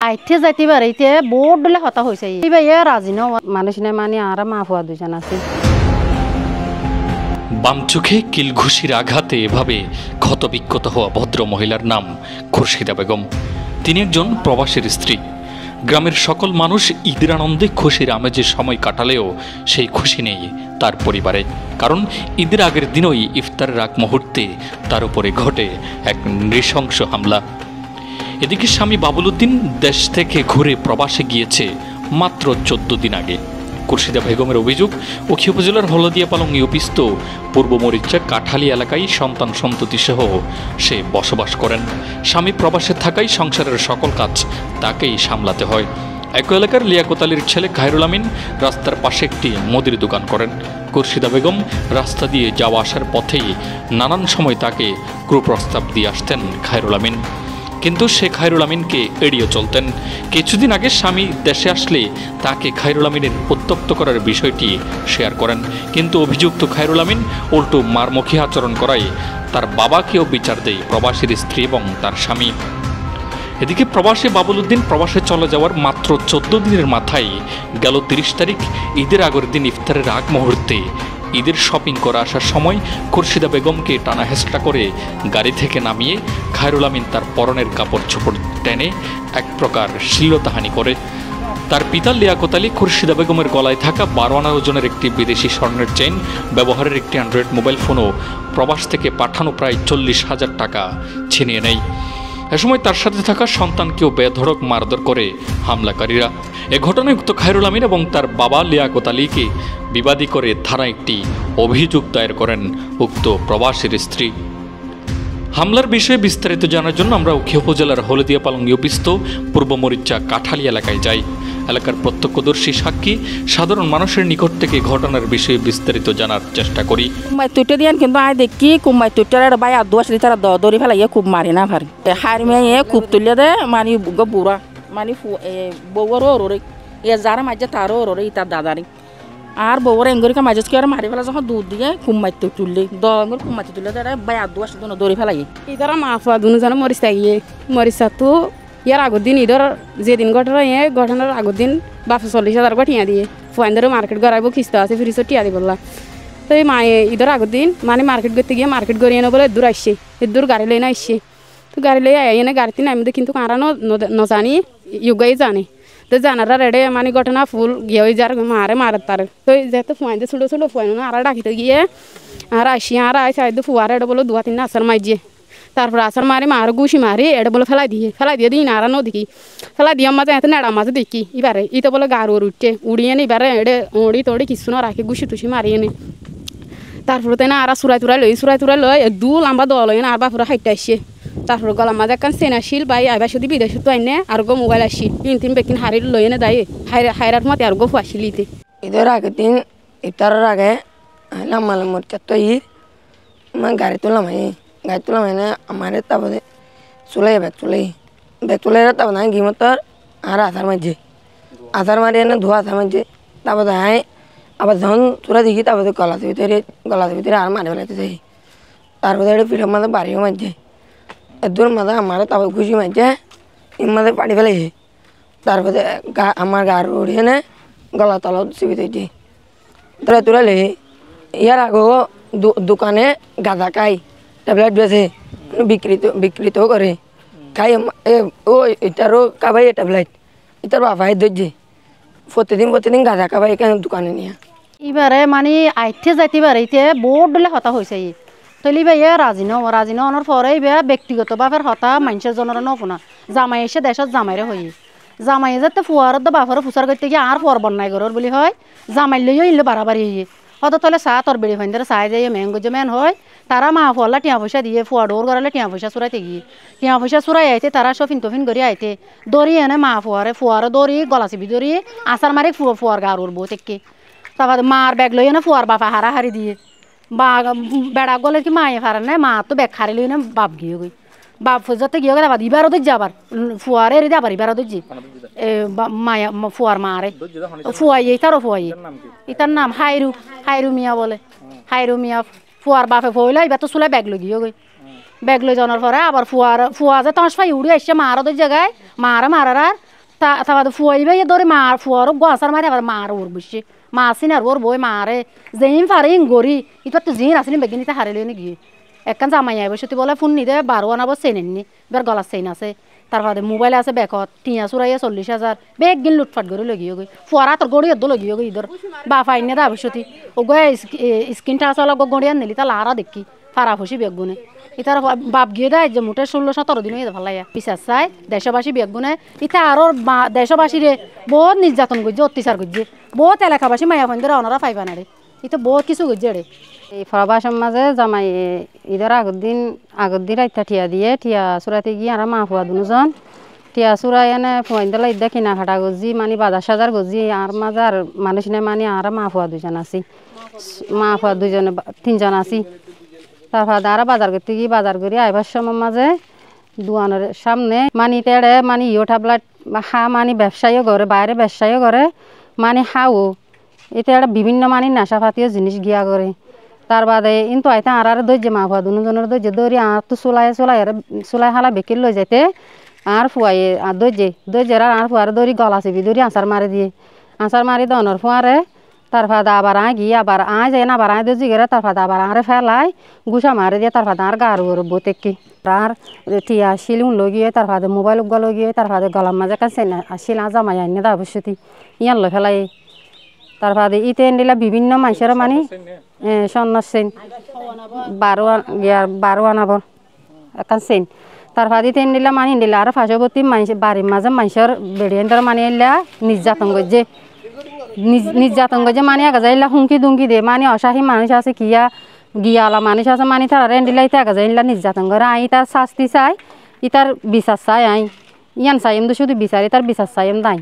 আইতে যাইতে বাড়িতে বোর্ড দিলে হতা হয়েছে এইবার রাজি ন মানুষ নাই মানে আর মা ফুয়া দুজন আছে। বাম চোখে কিলঘুষির আঘাতে এভাবে ক্ষতবিক্ষত হওয়া ভদ্র মহিলার নাম খুরশিদা বেগম। তিনি একজন প্রবাসীর স্ত্রী। গ্রামের সকল মানুষ ঈদের আনন্দে খুশির আমেজে সময় কাটালেও সেই খুশি নেই তার পরিবারে, কারণ ঈদের আগের দিনই ইফতারের আগ মুহূর্তে তার উপরে ঘটে এক নৃশংস হামলা। এদিকে স্বামী বাবুল উদ্দিন দেশ থেকে ঘুরে প্রবাসে গিয়েছে মাত্র 14 দিন আগে। খুরশিদা বেগমের অভিযোগ, উখিয়া উপজেলার হলদিয়া পালং ইউপিস্থ পূর্ব মরিচা কাঠালি এলাকায় সন্তান সন্ততি সহ সে বসবাস করেন। স্বামী প্রবাসে থাকায় সংসারের সকল কাজ তাকেই সামলাতে হয়। একই এলাকার লিয়াকত আলীর ছেলে খায়রুল আমিন রাস্তার পাশে একটি মুদির দোকান করেন। খুরশিদা বেগম রাস্তা দিয়ে যাওয়া আসার পথেই নানান সময় তাকে কুপ্রস্তাব দিয়ে আসতেন খায়রুল আমিন, কিন্তু সে খায়রুল আমিনকে এড়িয়ে চলতেন। কিছুদিন আগে স্বামী দেশে আসলে তাকে খায়রুল আমিনের উত্ত্যক্ত করার বিষয়টি শেয়ার করেন, কিন্তু অভিযুক্ত খায়রুল আমিন উল্টো মারমুখী আচরণ করায় তার বাবাকেও বিচার দেয় প্রবাসীর স্ত্রী এবং তার স্বামী। এদিকে প্রবাসী বাবুল উদ্দিন প্রবাসে চলে যাওয়ার মাত্র 14 দিনের মাথায় গেল 30 তারিখ ঈদের আগের দিন ইফতারের আগ মুহূর্তে ঈদের শপিং করে আসার সময় খুরশিদা বেগমকে টানা হেঁচড়া করে গাড়ি থেকে নামিয়ে খায়রুল আমিন তার পরনের কাপড় চোপড় টেনে এক প্রকার শ্লীলতাহানি করে। তার পিতা লিয়াকত আলী খুরশিদা বেগমের গলায় থাকা 12 আনা ওজনের একটি বিদেশি স্বর্ণের চেইন, ব্যবহারের একটি অ্যান্ড্রয়েড মোবাইল ফোনও প্রবাস থেকে পাঠানো প্রায় 40,000 টাকা ছিনিয়ে নেয়। এ সময় তার সাথে থাকা সন্তানকেও বেধড়ক মারধর করে হামলাকারীরা। এ ঘটনায় উক্ত খায়রুল আমিন এবং তার বাবা লিয়াকত আলীকে বিবাদী করে থানায় একটি অভিযোগ দায়ের করেন উক্ত প্রবাসীর স্ত্রী। হামলার বিষয়ে বিস্তারিত জানার জন্য আমরা উখিয়া উপজেলার হলদিয়া পালং ইউপিস্থ পূর্ব মরিচা কাঠালি এলাকায় যাই। এলাকার প্রত্যক্ষদর্শী সাক্ষী সাধারণ মানুষের নিকট থেকে ঘটনার বিষয়ে বিস্তারিত জানার চেষ্টা করি। কুম্বাই তুইটা দিয়ান কিন্তু আয় দেখি কুম্বাই তুইটার বাই আদু আসলে তারা দৌড়ি ফেলাইয়া খুব মারি না ভারি হার মেয়ে খুব তুলিয়া দে মানে বুড়া মানে বউরও ওরে এ যারা মাঝে তারও ওরে তার দাদারি আর বউর এঙ্গরিকা মাঝে কি আর মারি ফেলা যখন দুধ দিয়ে কুম্বাই তুললে দর কুম্বাই তুলে দেয় বাই আদু আসলে দৌড়ি ফেলাই ইদারা মা ফুয়া দুজন মরিচ থাকিয়ে মরিচা তো ইয়ার আগের দিন ঈদের যেদিন ঘটনা ঘটনার আগের দিন 40,000 টিয়া দিয়ে ফুয়াইন মার্কেট গড়াইব খিস্ত আছে ফ্রিজও টিয়া দি বললা। তো এই মায়ে ঈদের আগের দিন মানে মার্কেট করতে গিয়ে মার্কেট গড়িয়ে বলে দূর আসছে, দূর গাড়ি লই আসছে। তো গাড়ি লই এনে গাড়িতে নামিতে কিন্তু কারানো নজানি ইউগাই জানে। তো জানারা রেডে মানে ঘটনা ফুল গিয়ে যার মারে তার তো যেহেতু ফুয়াইতে ছোটো ছোটো ফুয়াইন আর ডাকিতে গিয়ে আর আসি আর আইসা ফুয়ার এটা বলো 2-3 আসার মাইজিয়ে তারপর আসার মারি মার গুছি মারি এটা বলে ফেলাই দিয়ে দিই নারা নো দেখি ফেলাই দিয়ে মাঝে এত নেড়া মাঝে দেখি এবারে ইতো বলে গার উঠছে উড়িয়ে নি এবারে এডে উড়ি তোড়ি কিছু না রাখি গুছি টুসি মারিয়ে নি তারপরে তাই না আর সুরাই তুরাই লই দুল আমরা দল হই না আর বাপুরা হাইটে আসছে। তারপর গলা মাঝে একখান চেনা শিল বাই আইবার শুধু বিদেশে তো আইনে আর গো মোবাইল আসি 3 বেকিন হারির লই এনে দেয় হাইরার মতে আর গো ফুয়াশিলিতে ঈদের আগের দিন ইফতারের আগে আইলাম মালে মরচার তো ঈদ আমার গাড়ি তুলাম গাড়ি তুলাম এনে আমার তারপরে ব্যাগ চলে তারপর নাই গিমতর আর আধার মারি এনে ধোয়া আধার মাঝে তারপরে হাই আবার যখন চুরা দেখি তারপরে গলাতে ভিতরে আর মারি ফেলাইতে যাই। তারপরে এটা পিঠের মাঝে বাড়িও মারছে দূর মাঝে আমার তারপরে খুশি মারছে এর মাঝে পাড়ি ফেলাইছে। তারপরে আমার গার উড়িয়ে এনে গলা তলা চিপি দিয়েছে তুলে লে ইয়ার আগেও দোকানে গাঁজা খাই ট্যাবলেট বেছে বিক্রিত করে খাই ও এটারও কাবাই ট্যাবলেট এটার বাবাই ধরছে প্রতিদিন গাঁজা খাবাই এখানে দোকানে নিয়ে এবারে মানে আইতে যাইতে বাড়িতে বোর্ড দিলে হতা হয়েছে তলি ভাই রাজি নওয়ার পরে ব্যক্তিগত ভাবে হতা মানুষের জনের নপনা জামাই এসে দেশত জামাইরে হয়ে জামাই যাতে ফুয়ারত বাফারে ফুসার করতে গিয়ে আর পর বন্যায় ঘরের বলি হয় জামাই লইও ইলে বাড়াবাড়ি হয়ে হত তলে চাহ তোর বেড়ি ফাইন চাই যাই মেন হয় তারা মা ফুয়ালা টিয়া পয়সা দিয়ে ফুয়া ডোর গড়ালে টিয়া পয়সা চুরাইতে গিয়ে টিয়া পয়সা চুরাই আইতে তারা সফিন তফিন করে আইতে দড়ি এনে মা ফুয়ারে দড়ি গলা চিবি দড়ি আচার মারি ফুয়ার গা উড়বো তেকে তারপর মার ব্যাগ লই এনে ফুয়ার বাপা হারাহারি দিয়ে বা বেড়া গলে কি মায়ে ফারে না মা তো ব্যাগ হারি লই না বাপ গিয়ে গই বাপ যাতে গিয়ে গেলে ইবারও দই যাবার ফুয়ারে এরি যাবার ইবারও দই মায়া ফুয়ার মারে ফুয়াই তারও ফুয়াই এটার নাম হাইরু মিয়া বলে হাইরু মিয়া ফুয়ার বাপে ফুয়াইলা এবার তো চুলাই ব্যাগ লই গিয়ে গই ব্যাগ লই যাওয়ার পরে আবার ফুয়া যে তোমার ফাই উড়ে আসছে মারও দই জায়গায় মারার তারপরে ফুয়াইবে ধরে মার ফুয়ারও গাছার মারে আবার মার ওর বসে মাসিন আর ওর বই মারে যেইন পারে গড়ি ইতার তো জিন আসেনি বেগিনি তা হারিলে নাকি একখান জামাই আইব সত্যি বলে ফোন নিদে 12 আনাবো চেনেননি এবার গলার চেইন আছে তারপরে মোবাইল আছে বেকত টিয়া চুরাইয়া 40,000 বেগ গিন লুটফাট করে লগিয়ে গই ফুয়ারা তোর গড়ি এদ্দ লগিয়ে গই ইধর বা ফাইনে দা ভবিষ্যতি ও গো স্কিন টাচ অলগ গড়িয়া নিলি তা লারা দেখি ফারা ফুসি বেগুনে ইতার বাপ গিয়ে দেয় যে মোটে 16-17 দিন হয়ে ভালাইয়া পিসার চাই দেশবাসী বেগুনে ইতা আরো দেশবাসীরে বহুত নির্যাতন করছে অত্যাচার করছে বহুত এলাকাবাসী মায়া ফোন ওনারা পাইবা না রে এটা বহুত কিছু করছে রে এই ফরাবাসের মাঝে জামাই ঈদের আগের দিন রাইতা ঠিয়া দিয়ে ঠিয়া চুরাতে গিয়ে আর মা ফুয়া দুজন টিয়া চুরাই এনে ফুয়াইন দিলা ইদা কিনা খাটা গজি মানে বাজার সাজার গজি আর মাঝে আর মানুষ নে মানে আর মা ফুয়া দুজন আছি মা ফুয়া দুজনে 3জন আছি তারপর আর বাজার করতে গিয়ে বাজার করি আইবার সময় মাঝে দোকানের সামনে মানি তেড়ে মানে ঠাবলা হা মানে ব্যবসায়ীও করে বাইরে ব্যবসায়ীও করে মানে হাও এতে একটা বিভিন্ন মানে নেশাপাতীয় জিনিস গিয়া করে তার বাদে কিন্তু আইতে আর ধৈর্য মা ফুয়া দুজনের ধৈর্য দৌড়ি আর তো চুলাই হালা বেকির লই যাইতে আর ফুয়াই আর ধৈর্যের আর ফুয়ারে দৌড়ি গলা চেপি দৌড়ি আচার মারি দিয়ে আচার মারি দনের ফুয়ারে তারপর আবার গিয়ে আবার যায় না আবার দৌজি গেলে তারপর আবার আরে ফেলাই গুছা মারি দিয়ে তারপর আর গার ওর বতেকি আর টিয়া শিলুন লগিয়ে তারপর মোবাইল লগিয়ে তারপর গলার মাঝে কাছে শিলা জামাই আইনে দা ভবিষ্যতি ইয়ান লো ফেলাই তারপর ইতে দিলা বিভিন্ন মানুষের মানে স্বর্ণ সেন 12 আনাব এখন সেন তারপর ইতে দিলা মানে দিলা আর পার্শ্ববর্তী বাড়ির মাঝে মানুষের বেড়িয়ে মানে এলা নির্যাতন গজে মানে আগে যাইলা হুমকি দুমকি দে মানে অসাহী মানুষ আছে গিয়ালা মানুষ আছে মানে তারা রেন্ডিলা ইতে আগে যাইলা নির্যাতন করে আই তার শাস্তি চাই ইতার বিচার চাই আই ইয়ান চাই এমনি শুধু বিচারি তার বিচার চাই এম দাই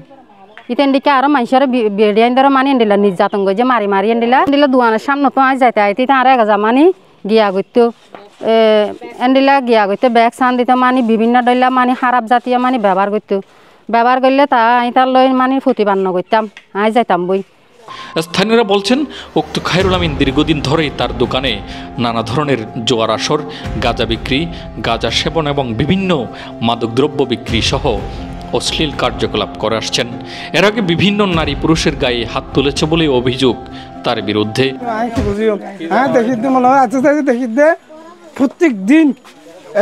ইতেন দিকে আরো মানুষের বেড়িয়ে ধরো মানে দিলা নির্যাতন গজে মারি দিলা দোকানের সামনে তো আই যাইতে আইতে আর আগে যা মানে গিয়া করতো এন্ডিলা গিয়া করতো ব্যাগ চান দিত মানে বিভিন্ন দইলা মানে খারাপ জাতীয় মানে ব্যবহার করলে তা আমি তার লই মানে প্রতিবান্ন করতাম আই যাইতাম বই স্থানীয়রা বলছেন উক্ত খায়রুল আমিন দীর্ঘদিন ধরেই তার দোকানে নানা ধরনের জোয়ার আসর গাঁজা বিক্রি গাঁজা সেবন এবং বিভিন্ন মাদকদ্রব্য বিক্রি সহ অশ্লীল কার্যকলাপ করে আসছেন এর আগে বিভিন্ন নারী পুরুষের গায়ে হাত তুলেছে বলে অভিযোগ তার বিরুদ্ধে প্রত্যেক দিন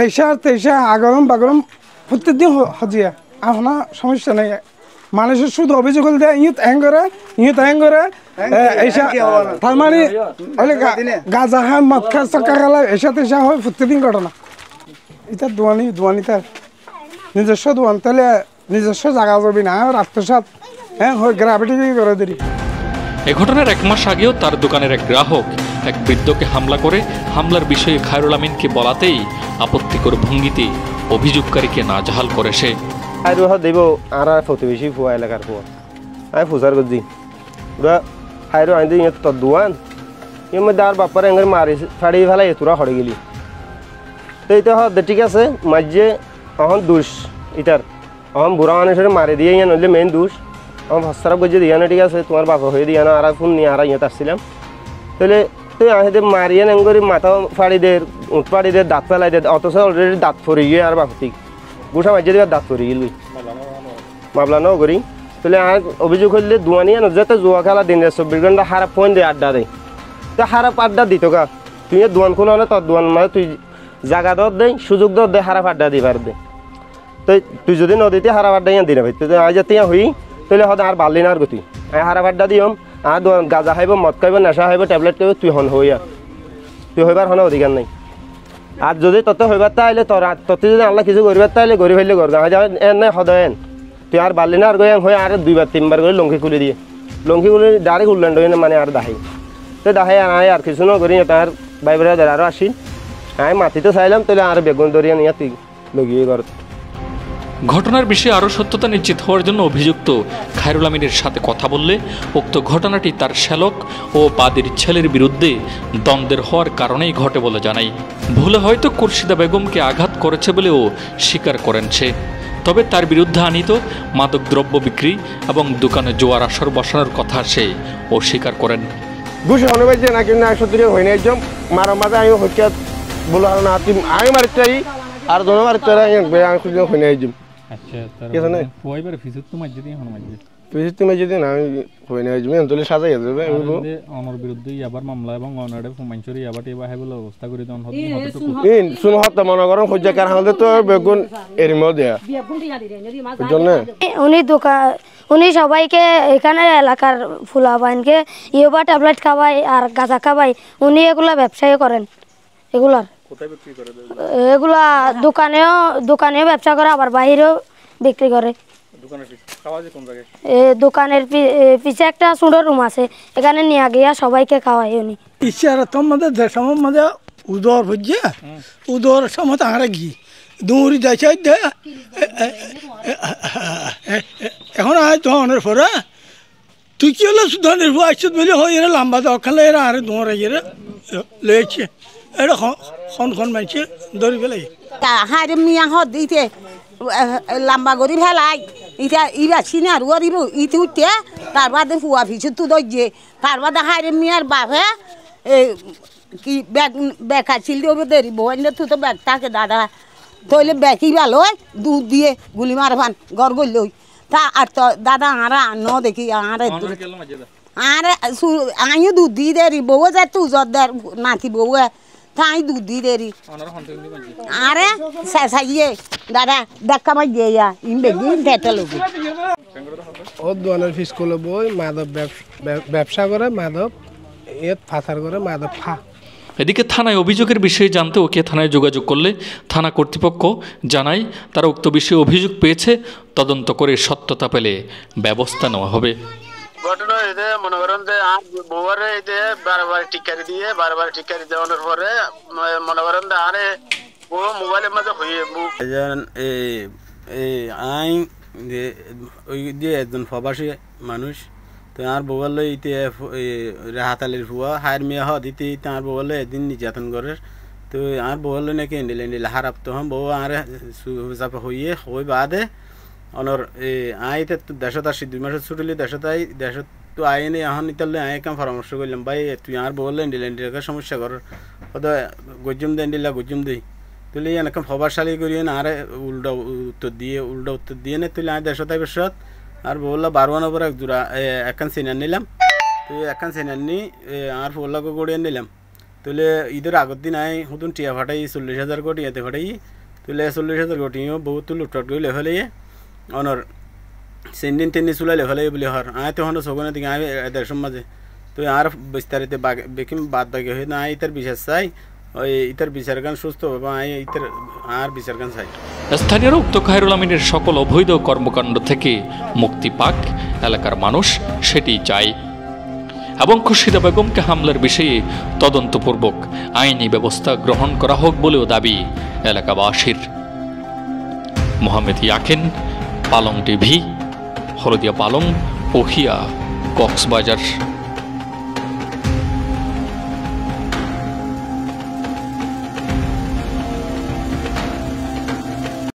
এইসা আগরম বাগরম প্রত্যেক দিন হজিয়া আপনার সমস্যা নেই মানুষের শুধু অভিযোগ হলে ইয়ত হ্যাং করে এইসা তার মানে গাঁজা খান মদ খা চক্কা খালা এসা তেসা হয় প্রত্যেকদিন ঘটনা এটা দোয়ানি তার নিজস্ব দোয়ান তাহলে নিজস্ব জায়গা যাবি না রাত্রসাত হ্যাঁ গ্রাভিটি করে দিই এ ঘটনার 1 মাস আগেও তার দোকানের এক গ্রাহক এক বৃদ্ধকে হামলা করে হামলার বিষয়ে খায়রুল আমিনকে বলাতেই আপত্তিকর ভঙ্গিতে অভিযোগকারীকে নাজেহাল করে সে আইরো দেব আর প্রতিবেশী ফুয়া এলাকার ফুয়া আই ফুসার গজি ওরা আইরো আইন দিয়ে তোর দোয়ান এর মধ্যে আর বাপার এঙ্গের মারি ফাড়ি ফেলাই তোরা হরে গেলি তো এটা হদ ঠিক আছে মাঝে অহন দোষ ইটার অহন বুড়া মানুষের মারি দিয়ে ইয়ে নইলে মেন দোষ অহন হস্তারাপ গজি দিয়া না ঠিক আছে তোমার বাপা হয়ে দিয়া না আর ফোন নিয়ে আর ইয়ে আসছিলাম তাহলে তুই আহে মারিয়ে এঙ্গরি মাথা ফাড়ি দে উঠ ফাড়ি দে দাঁত ফেলাই দে অথচ অলরেডি দাঁত ফরি গিয়ে আর বাপতি গোসা মাঝে দিবার দাঁত ফরি গেলি মামলা করি তাহলে আর অভিযোগ করলে দোয়ানি আনো যাতে জুয়া খেলা দিন 24 ঘন্টা খারাপ ফোন দিয়ে আড্ডা দেয় তো খারাপ আড্ডা দিত কা তুই দোয়ান খোলো না তোর দোয়ান মানে তুই জায়গা দর দেয় সুযোগ দর দে খারাপ আড্ডা দিবার দে তো তুই যদি নদীতে খারাপ আড্ডা ইয়া দিনে ভাই তুই আজ যাতে হই তাহলে হয়তো আর বাড়লি না আর গতি খারাপ আড্ডা দিম আর গাঁজা খাইব মদ খাইব নেশা খাইব ট্যাবলেট খাইব তুই হন হইয়া তুই হইবার হন অধিকার নাই আর যদি তত হইবার তাইলে ততে যদি আল্লাহ কিছু করিবার তাইলে গড়ি ফেললে গড় গাঁ যাবে এনে সদয় তুই আর বাড়লি না আর গয়াং হয়ে আর 2-3 বার করে লঙ্কি খুলে দিয়ে লঙ্কি খুলে ডাইরেক্ট উল্লেন্ড হয়ে মানে আর দাহাই তো দাহাই আর কিছু না করি তার ভাই বেড়া আরও আসি আমি মাটিতে চাইলাম তাহলে আর বেগুন দরিয়া নিয়ে তুই লগিয়ে ঘর ঘটনার বিষয়ে আরও সত্যতা নিশ্চিত হওয়ার জন্য অভিযুক্ত খায়রুল আমিনের সাথে কথা বললে উক্ত ঘটনাটি তার শ্যালক ও বাদীর ছেলের বিরুদ্ধে দ্বন্দ্বের হওয়ার কারণেই ঘটে বলে জানাই ভুলে হয়তো খুরশিদা বেগমকে আঘাত করেছে বলেও স্বীকার করেন সে তবে তার বিরুদ্ধে আনিত মাদকদ্রব্য বিক্রি এবং দোকানে জোয়ার আসর বসানোর কথা সে অস্বীকার করেন ঘুষে অনুবাদ যে নাকি না 170 হয়ে একজন মারা মাঝে আমি হচ্ছে বলো না আমি মারতে চাই আর জনবার চাই হয়ে একজন আচ্ছা ঠিক আছে না পয়বার ফিসুত তো মাঝে দিয়ে হন মাঝে তুমি যদি না হই না জমি অঞ্চলে সাজাই যাবে অনর বিরুদ্ধে আবার মামলা এবং অনারে ফুমাঞ্চরি আবার এবার হেবল অবস্থা করে দেন হতে শুনো হত্যা মনে করেন হজ্জা কার হালতে তো বেগুন এরিমো দেয়া জন্য উনি সবাইকে এখানে এলাকার ফুলাবাইনকে ইয়োবা ট্যাবলেট খাওয়াই আর গাঁজা খাওয়াই উনি এগুলা ব্যবসায়ী করেন এগুলা দোকানেও ব্যবসা করে আবার বাহিরেও বিক্রি করে দোকানের পিছে একটা ছোট রুম আছে এখানে নিয়ে গিয়া সবাইকে খাওয়াই উনি ইচ্ছারতম মধ্যে দেশের মধ্যে উদর বুঝছে উদর সময় আরে ঘি দৌড়ি যাইছে এখন আয় ধনের পরে তুই কি হলো ধনের আসছে বলে হয় এরা লম্বা দখালে এরা আরে দৌড়ে এরা লয়েছে এটা খন মানছে ধরি ফেলে হারে মিয়া হদ দিতে লম্বা করি ফেলাই ইটা ইরা সিনার গরিব ইতি উঠতে তার বাদে ফুয়া ফিসু তু দইছে তার বাদে হারে মিয়ার বাপে কি বেকার ছিল দেরি বইলে তুই তো ব্যাগ থাকে দাদা তইলে ব্যাগই ভালো দুধ দিয়ে গুলি মারবান গর গল তা আর তো দাদা আরা ন দেখি আরে আমিও দুধ দিয়ে দেরি বউ যায় তু জর নাতি বউ তাই দুধ দিয়ে দেরি আরে শেষাইয়ে দাদা দেখা মাই দিয়ে ইন বেগি ঠেটা লোক ও দোয়ানের ফিস করলে বই মাদক ব্যবসা করে মাদক এত ফাসার করে মাদক ফা এদিকে থানায় অভিযোগের বিষয়ে জানতে ওকে থানায় যোগাযোগ করলে থানা কর্তৃপক্ষ জানায় তারা উক্ত বিষয়ে অভিযোগ পেয়েছে তদন্ত করে সত্যতা পেলে ব্যবস্থা নেওয়া হবে ঘটনা এতে মনে করেন যে আর বউয়ারে এতে বারবার টিকারি দেওয়ানোর পরে মনে করেন যে আরে ও মোবাইলের মাঝে হয়ে আই ওই দিয়ে একজন প্রবাসী মানুষ তো আর বউয়াল ইতে হাতালের ফুয়া হার মেয়ে দিতে তার বউয়াল একদিন নির্যাতন করে তো আর বউয়াল নাকি এন্ডিল হারাপ তখন বউ আর চাপে হইয়ে হই বাদে অনর আইতে দেশত আসি 2 মাসের ছুটলি দেশত তো আইনে এখন ইতালে আই কাম পরামর্শ করলাম ভাই তুই আর বউয়াল এন্ডিল সমস্যা কর হয়তো গজুম গজুম দেই তুই এরকম প্রভাবশালী করিয়ে না আর উল্টা উত্তর দিয়ে না তুই আয় দেশত বেশত আর বললা 12 নম্বর এক জোড়া একখান সিনার নিলাম তুই একখান সিনার নি আর বললাকে গড়িয়ে নিলাম তুলে ঈদের আগের দিন আয় হুতুন টিয়া ফাটাই 40,000 কোটি এতে ফাটাই তুলে 40,000 কোটিও বহুত লুটপাট করে লেফালে অনর সেদিন টেনে চুলাই লেফালে বলে হর আয় তখন সগনে দিকে আয় এদের সমাজে তুই আর বিস্তারিত বেকিম বাদ বাকি হয়ে না ইতার বিশেষ চাই ওই ইতার বিচারগান সুস্থ হবে আয় ইতার আর বিচারগান চাই স্থানীয়রা উক্ত খায়রুল আমিনের সকল অবৈধ কর্মকাণ্ড থেকে মুক্তি পাক এলাকার মানুষ সেটি চায় এবং খুরশিদা বেগমকে হামলার বিষয়ে তদন্তপূর্বক আইনি ব্যবস্থা গ্রহণ করা হোক বলেও দাবি এলাকাবাসীর। মোহাম্মদ ইয়াকিন, পালং টিভি, হলদিয়া পালং, ওখিয়া, কক্সবাজার।